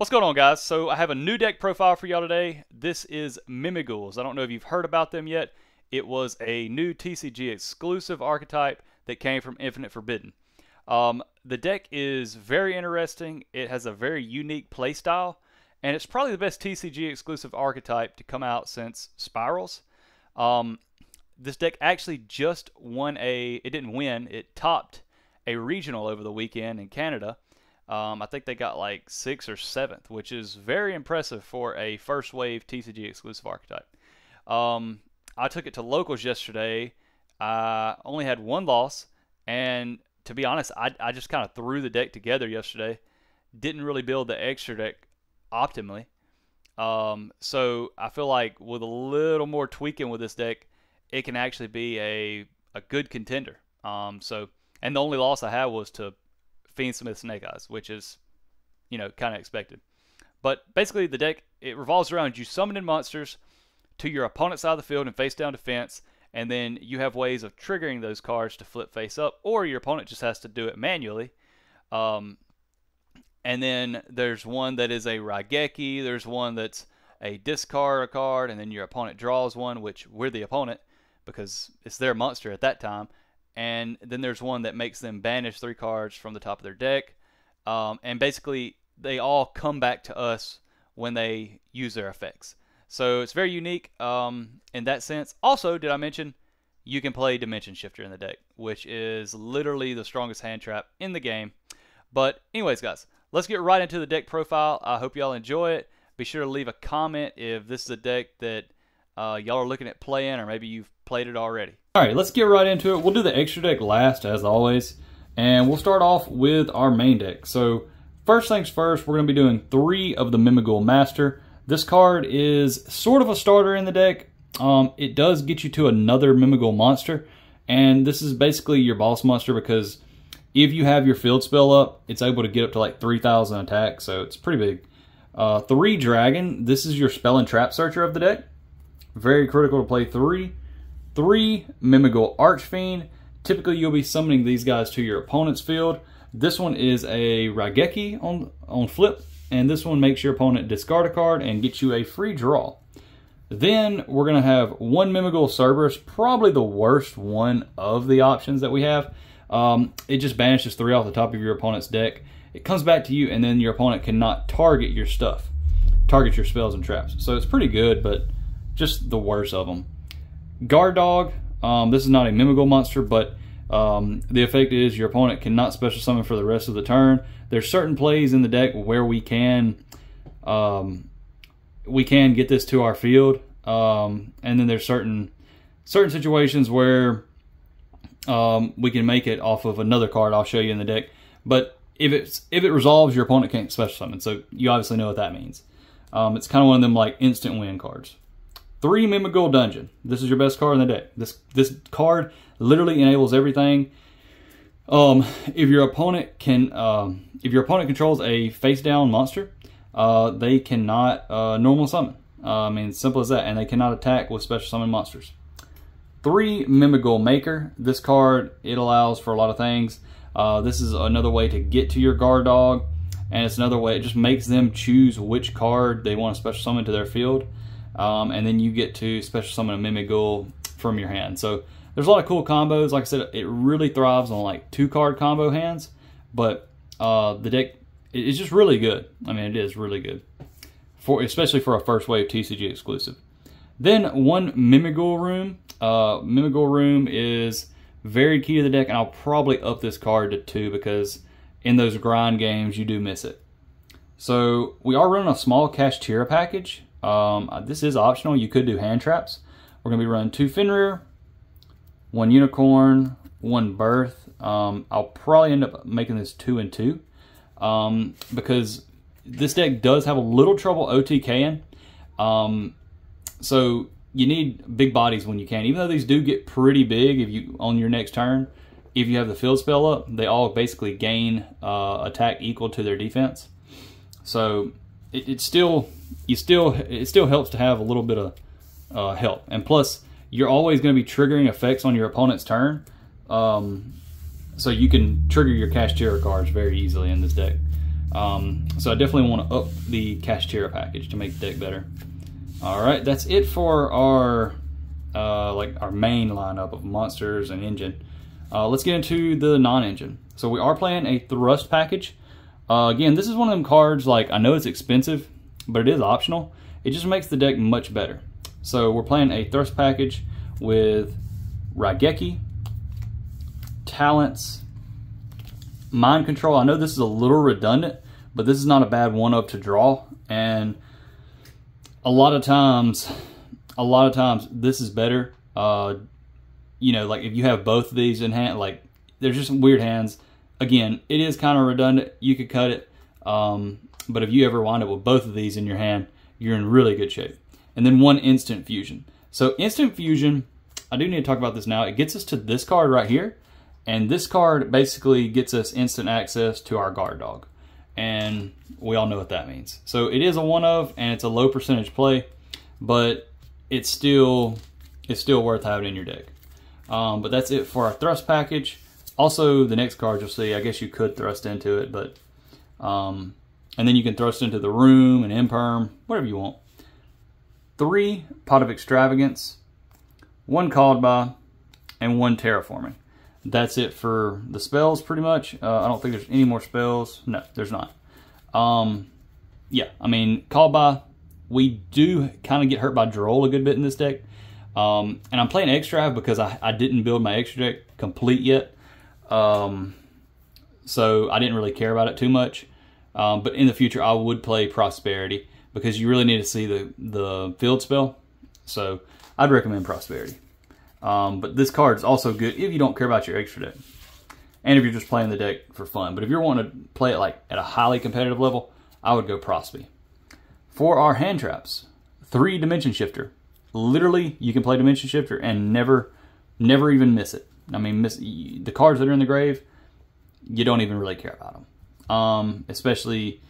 What's going on, guys? So I have a new deck profile for y'all today. This is Mimighouls. I don't know if you've heard about them yet. It was a new TCG exclusive archetype that came from Infinite Forbidden. The deck is very interesting. It has a very unique playstyle, and it's probably the best TCG exclusive archetype to come out since Spirals. This deck actually just won it didn't win, it topped a regional over the weekend in Canada. I think they got like 6th or 7th, which is very impressive for a first wave TCG exclusive archetype. I took it to locals yesterday. I only had one loss, and to be honest, I just kind of threw the deck together yesterday. Didn't really build the extra deck optimally. So I feel like with a little more tweaking with this deck, it can actually be a good contender. And the only loss I had was to Fiendsmith Snake Eyes, which is, kind of expected. But basically, the deck, it revolves around you summoning monsters to your opponent's side of the field and face down defense, and then you have ways of triggering those cards to flip face up, or your opponent just has to do it manually. And then there's one that is a Raigeki, there's one that's a discard a card, and then your opponent draws one, which we're the opponent because it's their monster at that time. And then there's one that makes them banish 3 cards from the top of their deck. And basically, they all come back to us when they use their effects. So it's very unique in that sense. Also, did I mention you can play Dimension Shifter in the deck, which is literally the strongest hand trap in the game. But anyways, guys, let's get right into the deck profile. I hope y'all enjoy it. Be sure to leave a comment if this is a deck that y'all are looking at playing, or maybe you've played it already. Alright, let's get right into it. We'll do the extra deck last, as always, and we'll start off with our main deck. So, first things first, we're going to be doing 3 of the Mimighoul Master. This card is sort of a starter in the deck. It does get you to another Mimighoul monster, and this is basically your boss monster because if you have your field spell up, it's able to get up to like 3,000 attack, so it's pretty big. 3 Dragon, this is your spell and trap searcher of the deck. Very critical to play 3. 3 Mimighoul Archfiend. Typically, you'll be summoning these guys to your opponent's field. This one is a Raigeki on flip, and this one makes your opponent discard a card and get you a free draw. Then we're going to have 1 Mimighoul Cerberus, probably the worst one of the options that we have. It just banishes 3 off the top of your opponent's deck. It comes back to you, and then your opponent cannot target your stuff, target your spells and traps. So it's pretty good, but just the worst of them. Guard Dog, this is not a Mimighoul monster, but the effect is your opponent cannot special summon for the rest of the turn. There's certain plays in the deck where we can get this to our field, and then there's certain situations where we can make it off of another card I'll show you in the deck. But if it resolves, your opponent can't special summon, so you obviously know what that means. It's kind of one of them like instant win cards. 3 Mimighoul Dungeon. This is your best card in the deck. This card literally enables everything. If your opponent controls a face down monster, they cannot normal summon. I mean, simple as that, and they cannot attack with special summon monsters. 3 Mimighoul Maker. This card, it allows for a lot of things. This is another way to get to your guard dog, and it's another way. It just makes them choose which card they want to special summon to their field. And then you get to special summon a Mimighoul from your hand. So there's a lot of cool combos. Like I said, it really thrives on like 2-card combo hands. But the deck is just really good. I mean, it is really good, especially for a first wave TCG exclusive. Then 1 Mimighoul Room. Mimighoul Room is very key to the deck, and I'll probably up this card to 2 because in those grind games you do miss it. So we are running a small Kashtira package. This is optional. You could do hand traps. We're going to be running 2 Fenrir, 1 Unicorn, 1 Birth. I'll probably end up making this 2 and 2 because this deck does have a little trouble OTKing. So you need big bodies when you can. Even though these do get pretty big on your next turn, if you have the field spell up, they all basically gain attack equal to their defense. So it still helps to have a little bit of help. And plus, you're always going to be triggering effects on your opponent's turn. So you can trigger your Kashtira cards very easily in this deck. So I definitely want to up the Kashtira package to make the deck better. Alright, that's it for our like our main lineup of monsters and engine. Let's get into the non-engine. So we are playing a Thrust package. Again, this is one of them cards, like, I know it's expensive, but it is optional. It just makes the deck much better. So we're playing a Thrust package with Raigeki, Talents, Mind Control. I know this is a little redundant, but this is not a bad one-up to draw. And a lot of times this is better. You know, like if you have both of these in hand, like there's just some weird hands. Again, it is kind of redundant. You could cut it. But if you ever wind up with both of these in your hand, you're in really good shape. And then one Instant Fusion. So Instant Fusion, I do need to talk about this now. It gets us to this card right here. And this card basically gets us instant access to our guard dog. And we all know what that means. So it is a one of, and it's a low percentage play, but it's still worth having in your deck. But that's it for our Thrust package. Also, the next card you'll see, I guess you could thrust into it, but and then you can thrust into the Room and Imperm, whatever you want. 3 Pot of Extravagance, 1 Called By, and 1 Terraforming. That's it for the spells, pretty much. I don't think there's any more spells. No, there's not. Yeah, I mean, Called By, we do kind of get hurt by Droll a good bit in this deck. And I'm playing Extrav because I didn't build my extra deck complete yet. So I didn't really care about it too much. But in the future, I would play Prosperity because you really need to see the field spell. So I'd recommend Prosperity. But this card is also good if you don't care about your extra deck. And if you're just playing the deck for fun. But if you're wanting to play it like at a highly competitive level, I would go Prosby. For our hand traps, 3 Dimension Shifter. Literally, you can play Dimension Shifter and never even miss it. I mean, the cards that are in the grave, you don't even really care about them. Especially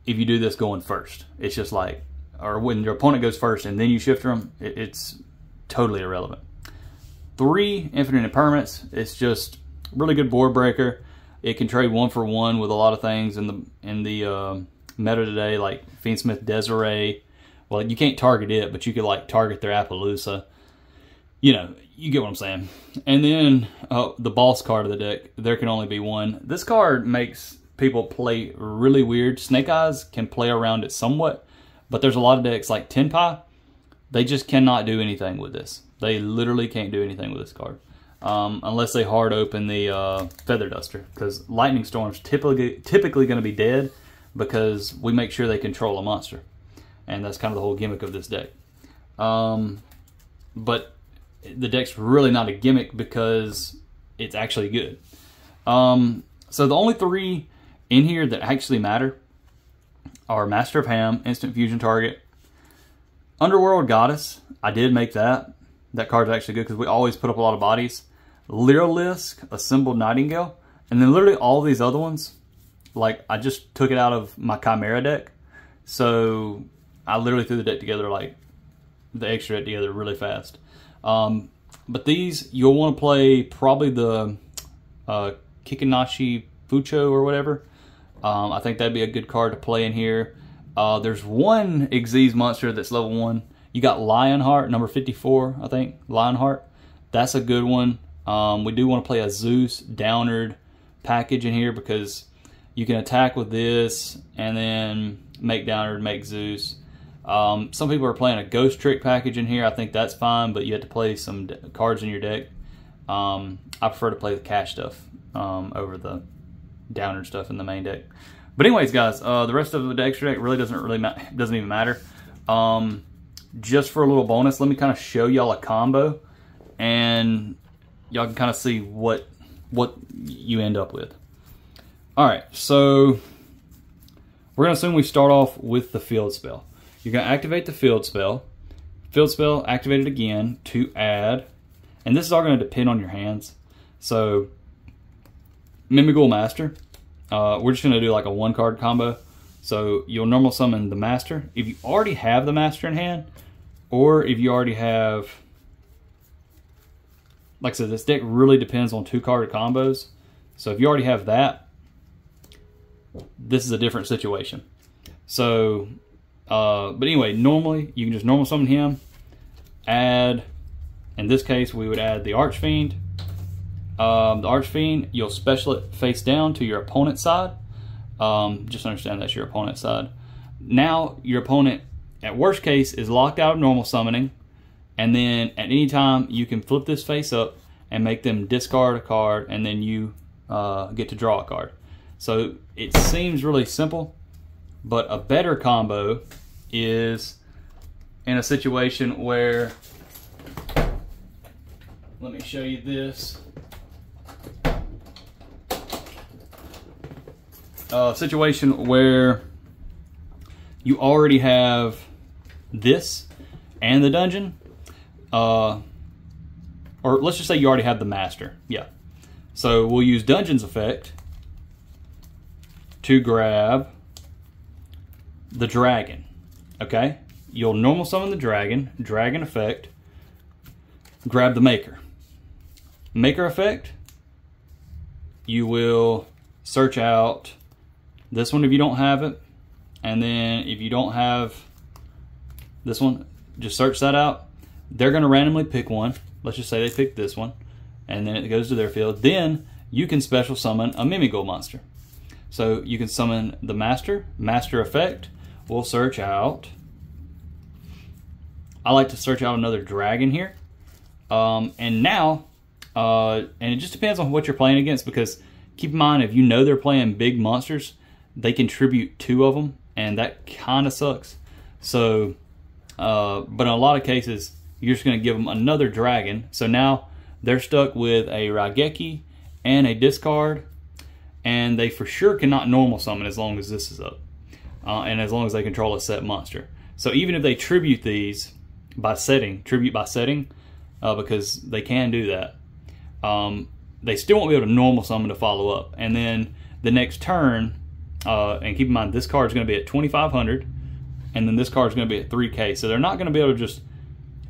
if you do this going first. It's just like, or when your opponent goes first and then you shifter them, it's totally irrelevant. 3 Infinite Impermanence. It's just really good board breaker. It can trade 1 for 1 with a lot of things in the meta today, like Fiendsmith Desiree. Well, you can't target it, but you could like target their Appaloosa. You know, you get what I'm saying. And then the boss card of the deck, there can only be 1. This card makes people play really weird. Snake Eyes can play around it somewhat, but there's a lot of decks like Tenpai. They just cannot do anything with this. They literally can't do anything with this card. Unless they hard open the Feather Duster, because Lightning Storm's typically going to be dead because we make sure they control a monster. And that's kind of the whole gimmick of this deck. But the deck's really not a gimmick because it's actually good. So the only 3 in here that actually matter are Master of Ham, Instant Fusion target. Underworld Goddess, I did make that. That card's actually good because we always put up a lot of bodies. Lyrilisk, Assembled Nightingale, and then literally all these other ones, like I just took it out of my Chimera deck. So I literally threw the deck together, like the extra deck together really fast. But these, you'll want to play probably the Kikinashi Fucho or whatever. I think that'd be a good card to play in here. There's 1 Xyz monster that's level 1. You got Lionheart, number 54, I think. Lionheart. That's a good one. We do want to play a Zeus Downard package in here because you can attack with this and then make Downard, make Zeus. Some people are playing a Ghost Trick package in here. I think that's fine, but you have to play some cards in your deck. I prefer to play the cash stuff over the Downard stuff in the main deck. But anyways, guys, the rest of the extra deck really doesn't even matter. Just for a little bonus, let me kind of show y'all a combo, and y'all can kind of see what you end up with. All right, so we're gonna assume we start off with the field spell. You're going to activate the field spell. Field spell, activate it again to add. And this is all going to depend on your hands. So, Mimighoul Master. We're just going to do like a 1-card combo. So, you'll normal summon the Master. If you already have the Master in hand, or if you already have... Like I said, this deck really depends on 2-card combos. So, if you already have that, this is a different situation. So, but anyway, normally you can just normal summon him, add, in this case we would add the Archfiend. The Archfiend, you'll special it face down to your opponent's side. Just understand that's your opponent's side. Now your opponent, at worst case, is locked out of normal summoning, and then at any time you can flip this face up and make them discard a card, and then you get to draw a card. So it seems really simple, but a better combo is in a situation where, let me show you this. A situation where you already have this and the dungeon, or let's just say you already have the master. Yeah. So we'll use Dungeon's effect to grab the dragon. Okay? You'll normal summon the dragon, dragon effect, grab the maker. Maker effect, you will search out this one if you don't have it, and then if you don't have this one, just search that out. They're going to randomly pick one. Let's just say they pick this one, and then it goes to their field. Then you can special summon a Mimighoul monster. So you can summon the master. Master effect will search out, I like to search out another dragon here. And now, and it just depends on what you're playing against, because keep in mind, if you know they're playing big monsters, they contribute 2 of them, and that kind of sucks. So, but in a lot of cases, you're just going to give them another dragon. So now they're stuck with a Raigeki and a discard, and they for sure cannot normal summon as long as this is up, and as long as they control a set monster. So even if they tribute these by setting, because they can do that, they still won't be able to normal summon to follow up. And then the next turn, and keep in mind this card is going to be at 2,500, and then this card is going to be at 3K. So they're not going to be able to just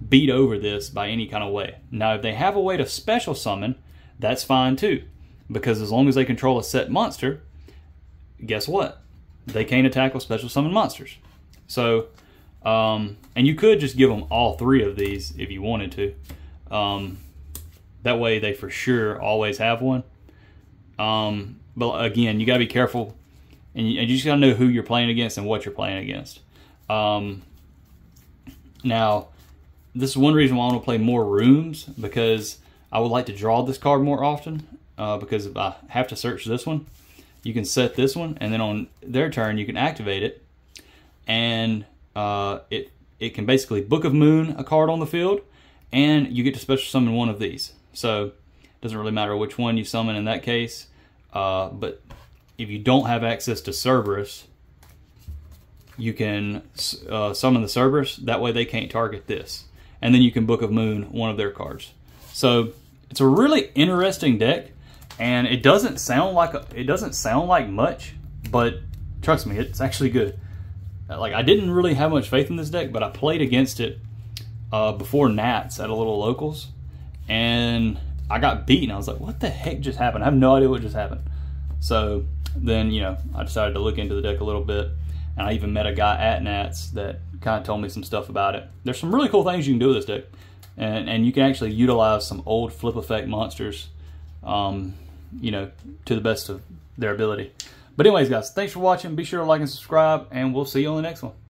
beat over this by any kind of way. Now, if they have a way to special summon, that's fine too, because as long as they control a set monster, guess what? They can't attack with special summon monsters. So, and you could just give them all 3 of these if you wanted to. That way they for sure always have one. But again, you gotta be careful, and you just gotta know who you're playing against and what you're playing against. Now, this is one reason why I want to play more rooms, because I would like to draw this card more often, because if I have to search this one, you can set this one, and then on their turn you can activate it, and it can basically Book of Moon a card on the field, and you get to special summon one of these. So it doesn't really matter which one you summon in that case, but if you don't have access to Cerberus, you can summon the Cerberus. That way they can't target this, and then you can Book of Moon one of their cards. So it's a really interesting deck, and it doesn't sound like much, but trust me, it's actually good. Like, I didn't really have much faith in this deck, but I played against it before Nats at a little locals, and I got beaten. I was like, what the heck just happened? I have no idea what just happened. So then, you know, I decided to look into the deck a little bit, and I even met a guy at Nats that kind of told me some stuff about it. There's some really cool things you can do with this deck, and you can actually utilize some old flip effect monsters, you know, to the best of their ability. But anyways, guys, thanks for watching. Be sure to like and subscribe, and we'll see you on the next one.